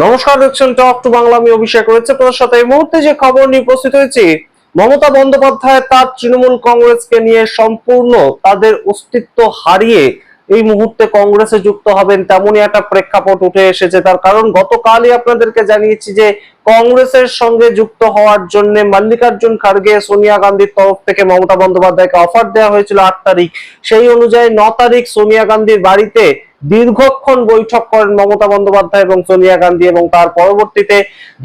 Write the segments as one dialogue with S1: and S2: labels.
S1: নমস্কার, দেখছেন talk to Bangla. আমি অভিষেক রয়েছে আপনাদের সাথে। এই মুহূর্তে যে খবর নিয়ে উপস্থিত হয়েছি, মমতা বন্দ্যোপাধ্যায় তার তৃণমূল কংগ্রেসকে নিয়ে সম্পূর্ণ তাদের অস্তিত্ব হারিয়ে এই মুহূর্তে কংগ্রেসে যুক্ত হবেন তেমনই একটা প্রেক্ষাপট উঠে এসেছে। তার কারণ গতকালই আপনাদেরকে জানিয়েছি যে কংগ্রেসের সঙ্গে যুক্ত হওয়ার জন্য মল্লিকার্জুন খাড়গে, সোনিয়া গান্ধীর তরফ থেকে মমতা বন্দ্যোপাধ্যায়কে অফার দেওয়া হয়েছিল 8 তারিখ। সেই অনুযায়ী 9 তারিখ সোনিয়া গান্ধীর বাড়িতে দীর্ঘক্ষণ বৈঠক করেন মমতা বন্দ্যোপাধ্যায় এবং সোনিয়া গান্ধী, এবং তার পরবর্তীতে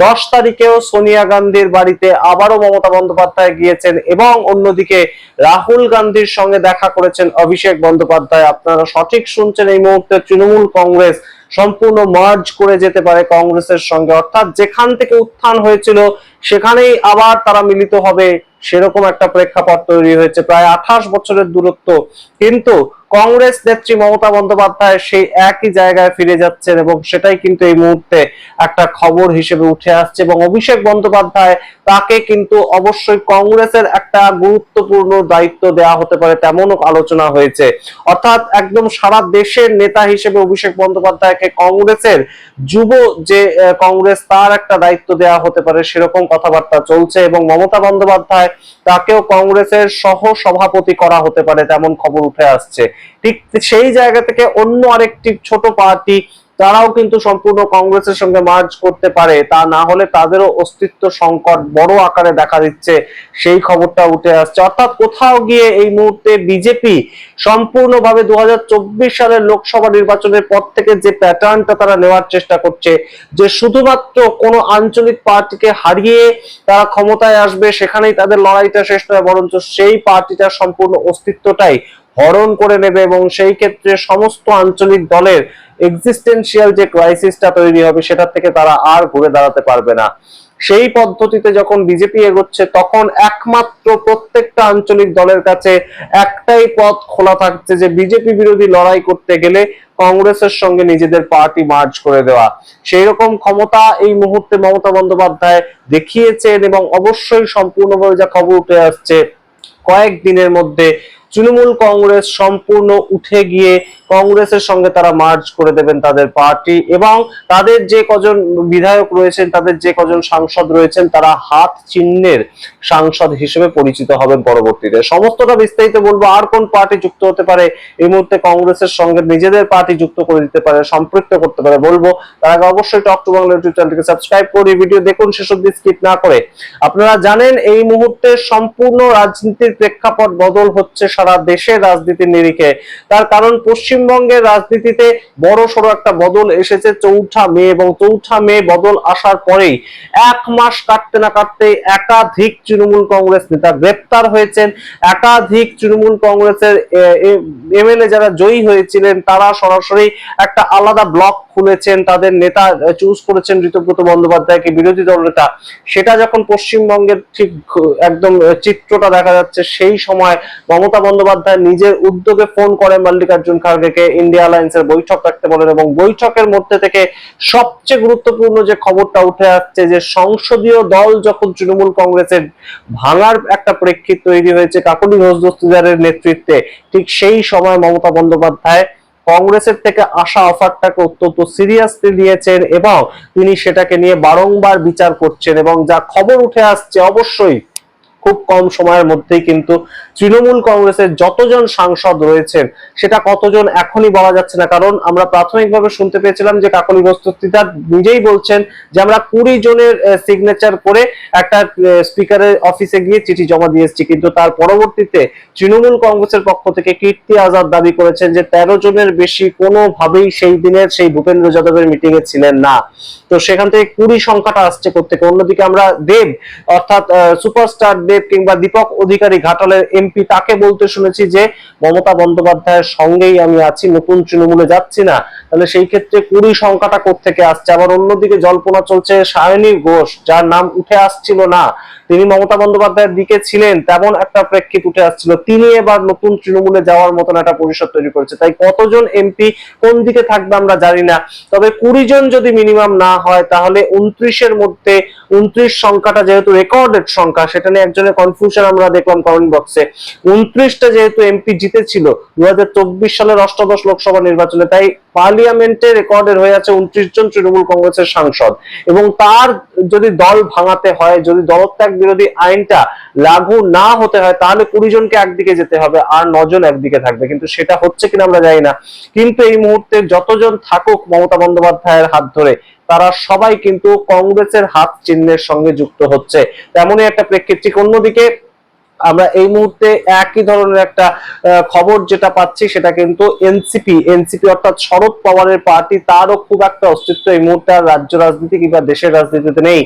S1: 10 তারিখেও সোনিয়া গান্ধীর বাড়িতে আবারও মমতা বন্দ্যোপাধ্যায় গিয়েছেন এবং অন্যদিকে রাহুল গান্ধীর সঙ্গে দেখা করেছেন অভিষেক বন্দ্যোপাধ্যায়। আপনারা সঠিক শুনছেন, এই মুহূর্তে তৃণমূল কংগ্রেস সম্পূর্ণ মার্জ করে যেতে পারে কংগ্রেসের সঙ্গে, অর্থাৎ যেখান থেকে উত্থান হয়েছিল সেখানেই আবার তারা মিলিত হবে, সেরকম একটা প্রেক্ষাপট তৈরি হয়েছে। প্রায় 28 বছরের দূরত্ব, কিন্তু কংগ্রেস নেত্রী মমতা বন্দ্যোপাধ্যায় সেই একই জায়গায় ফিরে যাচ্ছেন এবং সেটাই কিন্তু এই মুহূর্তে একটা খবর হিসেবে উঠে আসছে। এবং অভিষেক বন্দ্যোপাধ্যায় তাকে কিন্তু অবশ্যই কংগ্রেসের একটা গুরুত্বপূর্ণ দায়িত্ব দেওয়া হতে পারে তেমনও আলোচনা হয়েছে। অর্থাৎ একদম সারা দেশের নেতা হিসেবে অভিষেক বন্দ্যোপাধ্যায়কে কংগ্রেসের যুব যে কংগ্রেস, তার একটা দায়িত্ব দেওয়া হতে পারে, সেরকম কথাবার্তা চলছে। এবং মমতা বন্দ্যোপাধ্যায় তাকেও কংগ্রেসের সহ সভাপতি করা হতে পারে তেমন খবর উঠে আসছে। ঠিক সেই জায়গা থেকে অন্য আরেকটি ছোট পার্টি তারাও কিন্তু সম্পূর্ণ কংগ্রেসের সঙ্গে মার্জ করতে পারে, তা না হলে তাদেরও অস্তিত্ব সংকট বড় আকারে দেখা দিচ্ছে, সেই খবরটা উঠে আসছে। অর্থাৎ কোথাও গিয়ে এই মুহূর্তে বিজেপি সম্পূর্ণভাবে 2024 সালের লোকসভা নির্বাচনের পর থেকে যে প্যাটার্নটা তারা নেওয়ার চেষ্টা করছে, যে শুধুমাত্র কোনো আঞ্চলিক পার্টিকে হারিয়ে তারা ক্ষমতায় আসবে সেখানেই তাদের লড়াইটা শেষ নয়, বরঞ্চ সেই পার্টিটার সম্পূর্ণ অস্তিত্বটাই হরণ করে নেবে এবং সেই ক্ষেত্রে সমস্ত আঞ্চলিক দলের এক্সিস্টেন্সিয়াল যে ক্রাইসিসটা তৈরি হবে সেটা থেকে তারা আর ঘুরে দাঁড়াতে পারবে না। সেই পদ্ধতিতে যখন বিজেপি এগোচ্ছে, তখন একমাত্র প্রত্যেকটা আঞ্চলিক দলের কাছে একটাই পথ খোলা থাকছে, যে বিজেপি বিরোধী লড়াই করতে গেলে কংগ্রেসের সঙ্গে নিজেদের পার্টি মার্জ করে দেওয়া। সেই রকম ক্ষমতা এই মুহূর্তে মমতা বন্দ্যোপাধ্যায় দেখিয়েছেন এবং অবশ্যই সম্পূর্ণভাবে যা খবর উঠে আসছে, কয়েকদিনের মধ্যে তৃণমূল কংগ্রেস সম্পূর্ণ উঠে গিয়ে কংগ্রেসের সঙ্গে তারা মার্জ করে দেবেন তাদের পার্টি, এবং তাদের যে কজন বিধায়ক রয়েছেন, তাদের যে কজন সাংসদ রয়েছেন, তারা হাত চিহ্নের সাংসদ হিসেবে পরিচিত হবেন পরবর্তীতে। সমস্তটা বিস্তারিত বলবো। আর কোন পার্টি যুক্ত হতে পারে এই মুহূর্তে কংগ্রেসের সঙ্গে, নিজেদের পার্টি যুক্ত করে দিতে পারে, সম্পৃক্ত করতে পারে, বলবো। তার আগে অবশ্যই টক টু বাংলা ইউটিউব চ্যানেলটিকে সাবস্ক্রাইব করে ভিডিও দেখুন শেষ অবধি স্কিপ না করে। আপনারা জানেন এই মুহূর্তে সম্পূর্ণ রাজনীতির প্রেক্ষাপট বদল হচ্ছে সারা দেশের রাজনীতির নিরিখে। তার কারণ পশ্চিমবঙ্গের রাজনীতিতে বড় সড়ো একটা বদল এসেছে 4 মে, এবং 4 মে বদল আসার পরেই 1 মাস কাটতে না কাটতে একাধিক তৃণমূল কংগ্রেস নেতা গ্রেপ্তার হয়েছেন। একাধিক তৃণমূল কংগ্রেসের এমএলএ যারা জয়ী হয়েছিলেন তারা সরাসরি একটা আলাদা ব্লক খুলেছেন, তাদের নেতা চুজ করেছেন ঋতব্রত বন্দ্যোপাধ্যায়কে বিরোধী দল নেতা। সেটা যখন পশ্চিমবঙ্গের ঠিক একদম চিত্রটা দেখা যাচ্ছে, সেই সময় মমতা বন্দ্যোপাধ্যায় নিজের উদ্যোগে ফোন করেন মল্লিকার্জুন খাড়গেকে, ইন্ডিয়া অ্যালায়েন্সের বৈঠক রাখতে বলেন, এবং বৈঠকের মধ্যে থেকে সবচেয়ে গুরুত্বপূর্ণ যে খবরটা উঠে আসছে, যে সংসদীয় দল যখন তৃণমূল কংগ্রেসের ভাঙার একটা প্রেক্ষিত তৈরি হয়েছে কাকলি ঘোষ দস্তিদারের নেতৃত্বে, ঠিক সেই সময় মমতা বন্দ্যোপাধ্যায় কংগ্রেসের থেকে আসা অফারটাকে অত্যন্ত সিরিয়াসলি নিয়েছেন এবং তিনি সেটাকে নিয়ে বারংবার বিচার করছেন। এবং যা খবর উঠে আসছে, অবশ্যই খুব কম সময়ের মধ্যেই কিন্তু তৃণমূল কংগ্রেসের যতজন সাংসদ রয়েছেন সেটা কতজন এখনই বলা যাচ্ছে না, কারণ আমরা প্রাথমিকভাবে শুনতে পেয়েছিলাম যে কাকলি ঘোষ দস্তিদার নিজেই বলছেন যে আমরা 20 জনের সিগনেচার করে একটা স্পিকারের অফিসে গিয়ে চিঠি জমা দিয়েছি, কিন্তু তার পরবর্তীতে তৃণমূল কংগ্রেসের পক্ষ থেকে কীর্তি আজাদ দাবি করেছেন যে 13 জনের বেশি কোনোভাবেই সেই দিনের সেই ভূপেন্দ্র যাদবের মিটিং এ ছিলেন না। তো সেখান থেকে 20 সংখ্যাটা আসছে কোত্থেকে? অন্যদিকে আমরা দেব, অর্থাৎ সুপারস্টার দেব কিংবা দীপক অধিকারী ঘাটালের এমপি, তাকে বলতে শুনেছি যে মমতা বন্দ্যোপাধ্যায়ের সঙ্গেই আমি আছি, নতুন তৃণমূলে যাচ্ছি না। তাহলে সেই ক্ষেত্রে 20 সংখ্যাটা কোত্থেকে আসছে? আবার অন্যদিকে জল্পনা চলছে সায়নী ঘোষ, যার নাম উঠে আসছিল না, তিনি মমতা বন্দ্যোপাধ্যায়ের দিকে ছিলেন, তেমন একটা প্রেক্ষিত উঠে আসছিল, তিনি এবার নতুন তৃণমূলে যাওয়ার মতন একটা পরিষদ তৈরি করেছে। তাই কতজন এমপি কোন দিকে থাকবে আমরা জানি না, তবে 20 জন যদি মিনিমাম না হয়, তাহলে 29-এর মধ্যে 29 সংখ্যাটা যেহেতু রেকর্ডেড সংখ্যা, সেটা নিয়ে একজন পেছনে কনফিউশন আমরা দেখলাম কমেন্ট বক্সে। 29টা যেহেতু এমপি জিতেছিল 2024 সালের অষ্টাদশ লোকসভা নির্বাচনে, তাই পার্লিয়ামেন্টে রেকর্ডের হয়ে আছে 29 জন তৃণমূল কংগ্রেসের সাংসদ, এবং তার যদি দল ভাঙাতে হয়, যদি দলত্যাগ বিরোধী আইনটা লাগু না হতে হয়, তাহলে 20 জনকে একদিকে যেতে হবে আর 9 জন একদিকে থাকবে। কিন্তু সেটা হচ্ছে কিনা আমরা জানি না। কিন্তু এই মুহূর্তে যতজন থাকুক মমতা বন্দ্যোপাধ্যায়ের হাত ধরে, তারা সবাই কিন্তু কংগ্রেসের হাত চিহ্নের সঙ্গে যুক্ত হচ্ছে, তেমনই একটা প্রেক্ষিত। ঠিক অন্যদিকে আমরা এই মুহূর্তে একই ধরনের একটা খবর যেটা পাচ্ছি, সেটা কিন্তু এনসিপি অর্থাৎ শরদ পাওয়ারের পার্টি, তারও খুব একটা অস্তিত্ব এই মুহূর্তে আর রাজ্য রাজনীতি কিংবা দেশের রাজনীতিতে নেই।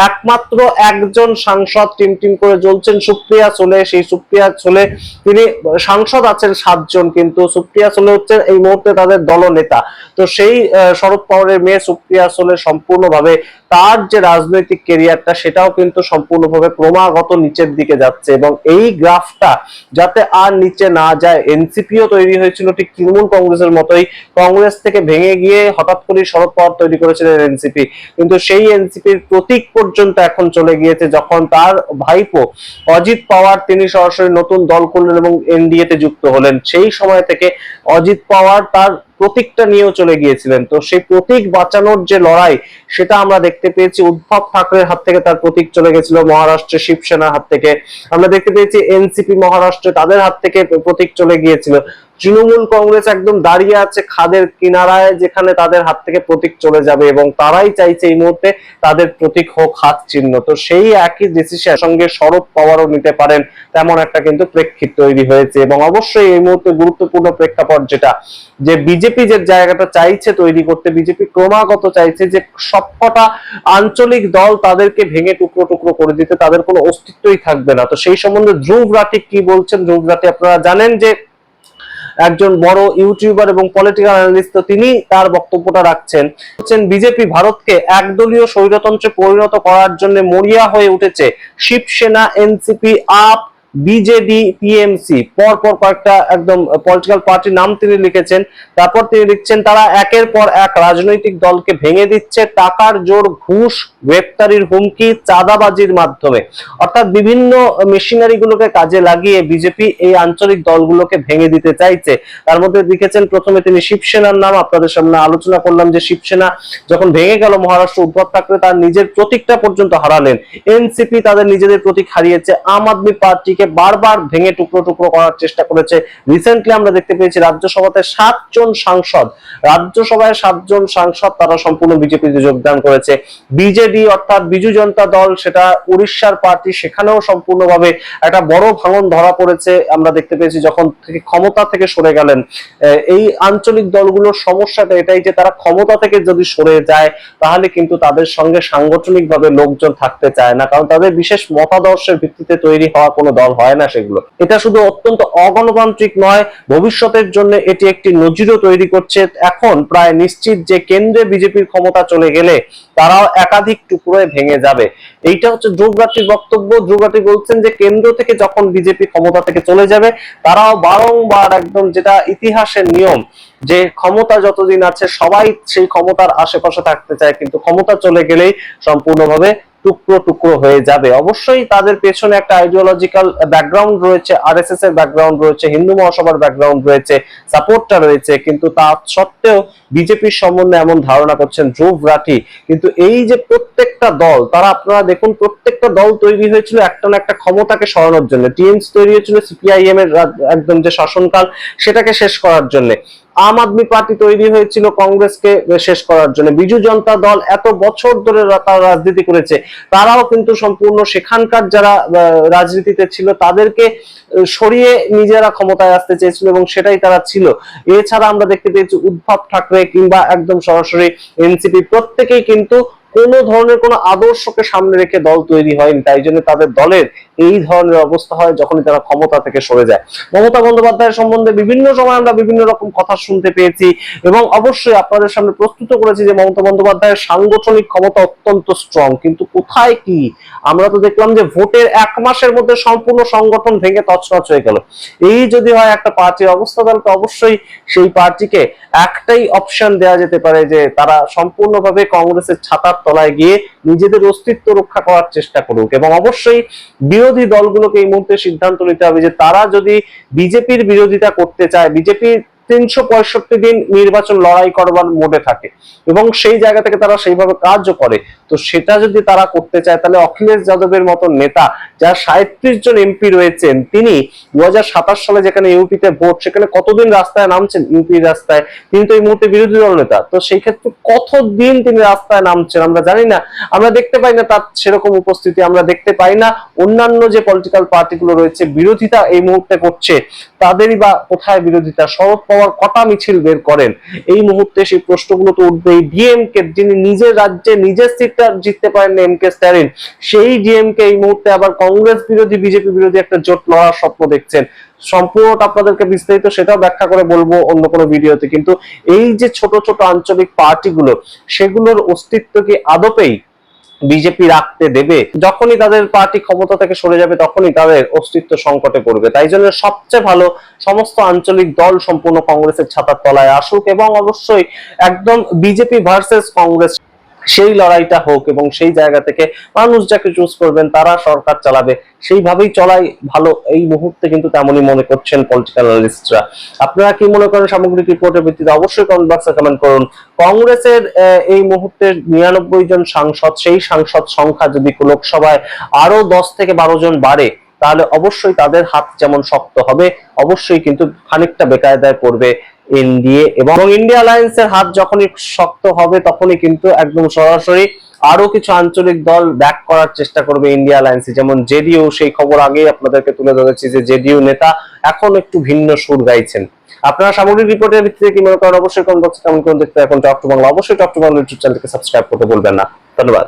S1: একমাত্র একজন সাংসদ টিম করে জ্বলছেন, সুপ্রিয়া সোলে। সেই সুপ্রিয়া সোলে তিনি সাংসদ আছেন 7 জন, কিন্তু সুপ্রিয়া সোলে হচ্ছেন এই মুহূর্তে তাদের দলনেতা। তো সেই শরদ পাওয়ারের মেয়ে সুপ্রিয়া সোলে সম্পূর্ণভাবে তার যে রাজনৈতিক কেরিয়ারটা, সেটাও কিন্তু সম্পূর্ণভাবে ক্রমাগত নিচের দিকে যাচ্ছে, এবং এই গ্রাফটা যাতে আর নিচে না যায়, এনসিপিও তৈরি হয়েছিল ঠিক তৃণমূল কংগ্রেসের মতোই, কংগ্রেস থেকে ভেঙে গিয়ে হঠাৎ করে শরদ পাওয়ার তৈরি করেছিলেন এনসিপি, কিন্তু সেই এনসিপির প্রতীক পর্যন্ত এখন চলে গিয়েছে, যখন তার ভাইপো অজিত পাওয়ার তিনি সরাসরি নতুন দল করলেন এবং এনডিএ তে যুক্ত হলেন। সেই সময় থেকে অজিত পাওয়ার তার প্রতীকটা নিয়েও চলে গিয়েছিলেন। তো সেই প্রতীক বাঁচানোর যে লড়াই, সেটা আমরা দেখতে পেয়েছি। উদ্ধব ঠাকরের হাত থেকে তার প্রতীক চলে গেছিল, মহারাষ্ট্রে শিবসেনার হাত থেকে আমরা দেখতে পেয়েছি, এনসিপি মহারাষ্ট্রে তাদের হাত থেকে প্রতীক চলে গিয়েছিল। তৃণমূল কংগ্রেস একদম দাঁড়িয়ে আছে খাদের কিনারায়, যেখানে তাদের হাত থেকে প্রতীক চলে যাবে, এবং তারাই চাইছে এই মুহূর্তে তাদের প্রতীক হোক হাত চিহ্ন। তো সেই একই ডিসিশন সঙ্গে শরদ পাওয়ারও নিতে পারেন, তেমন একটা কিন্তু প্রেক্ষিত তৈরি হয়েছে। এবং অবশ্যই এই মুহূর্তে গুরুত্বপূর্ণ প্রেক্ষাপট যেটা, যে বিজেপি যে জায়গাটা চাইছে তৈরি করতে, বিজেপি ক্রমাগত চাইছে যে সবকটা আঞ্চলিক দল তাদেরকে ভেঙে টুকরো টুকরো করে দিতে, তাদের কোনো অস্তিত্বই থাকবে না। তো সেই সম্বন্ধে ধ্রুব রাঠি কি বলছেন? ধ্রুব রাঠি আপনারা জানেন যে একজন বড় ইউটিউবার এবং পলিটিক্যাল অ্যানালিস্ট, তো তিনি তার বক্তব্যটা রাখছেন, বিজেপি ভারতকে একদলীয় স্বৈরতন্ত্রে পরিণত করার জন্য মরিয়া হয়ে উঠেছে। Shiv Sena, NCP, AAP, BJD, TMC, পরপর কয়েকটা একদম পলিটিক্যাল পার্টির নাম তিনি লিখেছেন। তারপর তিনি লিখছেন, তারা একের পর এক রাজনৈতিক দলকে ভেঙে দিচ্ছে টাকার জোর, ঘুষ, গ্রেপ্তারির হুমকি, চাঁদাবাজির মাধ্যমে। অর্থাৎ বিভিন্ন মেশিনারি গুলোকে কাজে লাগিয়ে বিজেপি এই আঞ্চলিক দলগুলোকে ভেঙে দিতে চাইছে। তার মধ্যে লিখেছেন, প্রথমে তিনি শিবসেনার নাম আপনাদের সামনে আলোচনা করলাম, যে শিবসেনা যখন ভেঙে গেল মহারাষ্ট্র, উদ্ধব ঠাকরে তার নিজের প্রতীকটা পর্যন্ত হারালেন। এনসিপি তাদের নিজেদের প্রতীক হারিয়েছে। আম আদমি পার্টিকে বারবার ভেঙে টুকরো টুকরো করার চেষ্টা করেছে। রিসেন্টলি আমরা দেখতে পেয়েছি রাজ্যসভাতে 7 জন সাংসদ, রাজ্যসভায় 7 জন সাংসদ তারা সম্পূর্ণ বিজেপিতে যোগদান করেছে। বিজেডি অর্থাৎ বিজু জনতা দল, সেটা উড়িষ্যার পার্টি, সেখানেও সম্পূর্ণভাবে একটা বড় ভাঙন ধরা পড়েছে। আমরা দেখতে পেয়েছি যখন থেকে ক্ষমতা থেকে সরে গেলেন। এই আঞ্চলিক দলগুলোর সমস্যাটা এটাই যে তারা ক্ষমতা থেকে যদি সরে যায়, তাহলে কিন্তু তাদের সঙ্গে সাংগঠনিকভাবে লোকজন থাকতে চায় না, কারণ তাদের বিশেষ মতাদর্শের ভিত্তিতে তৈরি হওয়া কোনো দল হয় না সেগুলো। এটা শুধু অত্যন্ত অগণতান্ত্রিক নয়, ভবিষ্যতের জন্য এটি একটি নজিরও তৈরি করছে। এখন প্রায় নিশ্চিত যে কেন্দ্রে বিজেপির ক্ষমতা চলে গেলে তারাও একাধিক টুকরোয় ভেঙে যাবে। এইটা হচ্ছে ধ্রুব রাঠির বক্তব্য। ধ্রুব রাঠি বলছেন যে কেন্দ্র থেকে যখন বিজেপি ক্ষমতা থেকে চলে যাবে, তারাও বারংবার একদম যেটা ইতিহাসের নিয়ম, যে ক্ষমতা যতদিন আছে সবাই সেই ক্ষমতার আশেপাশে থাকতে চায়, কিন্তু ক্ষমতা চলে গেলেই সম্পূর্ণভাবে টুকরো টুকরো হয়ে যাবে। অবশ্যই তাদের পেছনে একটা আইডিওলজিক্যাল ব্যাকগ্রাউন্ড রয়েছে, আরএসএস এর ব্যাকগ্রাউন্ড রয়েছে, হিন্দু মহাসভার ব্যাকগ্রাউন্ড রয়েছে, সাপোর্টটা রয়েছে, কিন্তু তা সত্ত্বেও বিজেপির সম্বন্ধে এমন ধারণা করছেন ধ্রুব রাঠি। কিন্তু এই যে প্রত্যেকটা দল, তারা আপনারা দেখুন, প্রত্যেকটা দল তৈরি হয়েছিল একটা না একটা ক্ষমতাকে সরানোর জন্য। টিএমসি তৈরি হয়েছিল সিপিআইএম এর একদম যে শাসনকাল, সেটাকে শেষ করার জন্য। আম আদমি পার্টি তৈরি হয়েছিল কংগ্রেসকে শেষ করার জন্য। বিজু জনতা দল এত বছর ধরে তারা রাজনীতি করেছে, তারাও কিন্তু সম্পূর্ণ সেখানকার যারা রাজনীতিতে ছিল তাদেরকে সরিয়ে নিজেরা ক্ষমতায় আসতে চেয়েছিল, এবং সেটাই তারা ছিল। এছাড়া আমরা দেখতে পেয়েছি উদ্ধব ঠাকরে কিংবা একদম সরাসরি এনসিপি, প্রত্যেকেই কিন্তু কোন ধরনের কোন আদর্শকে সামনে রেখে দল তৈরি হয়নি। তাই জন্য তাদের দলের এই ধরনের অবস্থা হয় যখনই তারা ক্ষমতা থেকে সরে যায়। মমতা বন্দ্যোপাধ্যায়ের সম্বন্ধে বিভিন্ন সময় আমরা বিভিন্ন রকম কথা শুনতে পেয়েছি, এবং অবশ্যই আপনাদের সামনে প্রস্তুত করেছি যে মমতা বন্দ্যোপাধ্যায়ের সাংগঠনিক ক্ষমতা অত্যন্ত স্ট্রং, কিন্তু কোথায় কি আমরা তো দেখলাম যে ভোটের 1 মাসের মধ্যে সম্পূর্ণ সংগঠন ভেঙে তছনছ হয়ে গেল। এই যদি হয় একটা পার্টির অবস্থা, তাহলে তো অবশ্যই সেই পার্টিকে একটাই অপশন দেওয়া যেতে পারে, যে তারা সম্পূর্ণভাবে কংগ্রেসের ছাতার তলায় গিয়ে নিজেদের অস্তিত্ব রক্ষা করার চেষ্টা করুক। এবং অবশ্যই বিরোধী দলগুলোকে এই মুহূর্তে সিদ্ধান্ত নিতে হবে যে তারা যদি বিজেপির বিরোধিতা করতে চায়, বিজেপি 365 দিন নির্বাচন লড়াই করবার মোডে থাকে এবং সেই জায়গা থেকে তারা সেইভাবে কাজও করে, তো সেটা যদি তারা করতে চায় তাহলে অখিলেশ যাদবের মতো নেতা, যার 37 জন এমপি রয়েছেন, তিনি 2027 সালে যেখানে ইউপিতে ভোট, সেখানে কতদিন রাস্তায় নামছেন ইউপির রাস্তায়? তিনি তো এই মুহূর্তে বিরোধী দল নেতা, তো সেই ক্ষেত্রে কতদিন তিনি রাস্তায় নামছেন আমরা জানি না, আমরা দেখতে পাই না তার সেরকম উপস্থিতি, আমরা দেখতে পাই না অন্যান্য যে পলিটিক্যাল পার্টিগুলো রয়েছে বিরোধিতা এই মুহূর্তে করছে তাদেরই বা কোথায় বিরোধিতা? শরদ পাওয়ার কটা মিছিল বের করেন? এই মুহূর্তে সেই প্রশ্নগুলো তো উঠবেই। ডিএমকে, যিনি নিজের রাজ্যে নিজের সিটটা জিততে পারেন এমকে স্ট্যালিন, সেই ডিএমকে এই মুহূর্তে আবার কংগ্রেস বিরোধী বিজেপি বিরোধী একটা জোট লড়ার স্বপ্ন দেখছেন। সম্পূর্ণটা আপনাদেরকে বিস্তারিত সেটাও ব্যাখ্যা করে বলবো অন্য কোনো ভিডিওতে, কিন্তু এই যে ছোট ছোট আঞ্চলিক পার্টিগুলো, সেগুলোর অস্তিত্ব কি আদপেই বিজেপি রাখতে দেবে? যখনই তাদের পার্টি ক্ষমতা থেকে সরে যাবে তখনই তাদের অস্তিত্ব সংকটে পড়বে। তাই জন্য সবচেয়ে ভালো সমস্ত আঞ্চলিক দল সম্পূর্ণ কংগ্রেসের ছাতার তলায় আসুক এবং অবশ্যই একদম বিজেপি ভার্সেস কংগ্রেস সেই লড়াইটা হোক, এবং সেই জায়গা থেকে মানুষ যাকে চুজ করবেন তারা সরকার চালাবে, সেইভাবেই চলাই ভালো এই মুহূর্তে কিন্তু তেমনই মনে করছেন পলিটিক্যাল অ্যানালিস্টরা। আপনারা কি মনে করেন সামগ্রিক রিপোর্টের ভিত্তিতে অবশ্যই কমেন্ট বক্সে কমেন্ট করুন। কংগ্রেসের এই মুহূর্তে 99 জন সাংসদ, সেই সাংসদ সংখ্যা যদি লোকসভায় আরো 10 থেকে 12 জন বাড়ে তাহলে অবশ্যই তাদের হাত যেমন শক্ত হবে, অবশ্যই কিন্তু খানিকটা বেকায়দায় পড়বে এনডিএ, এবং ইন্ডিয়া অ্যালায়েন্সের হাত যখনই শক্ত হবে তখনই কিন্তু একদম সরাসরি আরো কিছু আঞ্চলিক দল ব্যাক করার চেষ্টা করবে ইন্ডিয়া অ্যালায়েন্সে, যেমন জেডিইউ। সেই খবর আগেই আপনাদেরকে তুলে ধরেছি যে জেডিইউ নেতা এখন একটু ভিন্ন সুর গাইছেন। আপনারা সামগ্রিক রিপোর্টের ভিত্তিতে কি মনে করেন অবশ্যই কমেন্ট বক্সে কমেন্ট করুন। দেখতে এখন টক টু বাংলা, অবশ্যই টক টু বাংলা ইউটিউব চ্যানেলকে সাবস্ক্রাইব করতে ভুলবেন না। ধন্যবাদ।